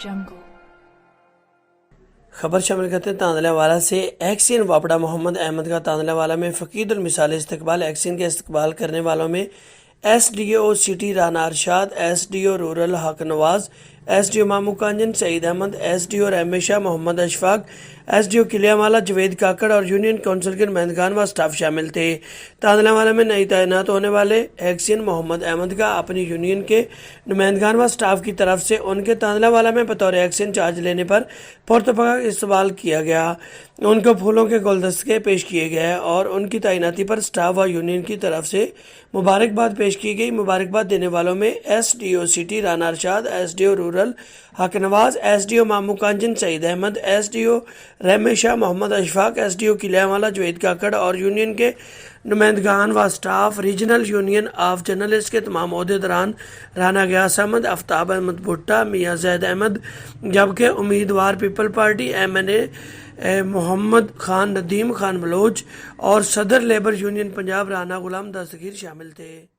jungle. خبر شامل کرتے ہیں تاندلہ والا سے۔ ایکسین واپڑا محمد احمد کا تاندلہ والا میں فقید المثال استقبال۔ ایکسین کے استقبال کرنے والوں میں S D O city Rana Irshad, S D O rural Haq Nawaz, S D O Mamu Kanjan Saeed Ahmad, S D O Rahimshah Muhammad Ashfaq, S D O کلیامالہ جوید کاکڑ اور یونین کونسل کے نمائندگان و اسٹاف شامل تھے۔ تاندلہ والا میں نئی تعینات ہونے والے ایکسین محمد احمد کا اپنی یونین کے نمائندگان و اسٹاف کی طرف سے ان کے تاندلہ والا میں بطور ایکسین چارج لینے پر پرتپاک استقبال کیا گیا۔ ان کو پھولوں کے گلدستے پیش کیے گئے اور ان کی تعیناتی پر اسٹاف و یونین کی طرف سے مبارکباد پیش کی گئی۔ مبارکباد دینے والوں میں S D O city Rana Irshad, S D O rural Haq Nawaz, S D O Mamu Kanjan Saeed Ahmad, S D O Rahimshah Muhammad Ashfaq, S D O کلیامالہ جوید کاکڑ اور یونین کے نمائندگان و staff, regional union of journalist کے تمام عہدیداران، رانا غیاث احمد، آفتاب احمد بھٹا، میاں زید احمد، جبکہ امیدوار پیپل پارٹی ایم این اے محمد خان ندیم خان بلوچ اور صدر لیبر یونین پنجاب رانا غلام دستگیر شامل تھے۔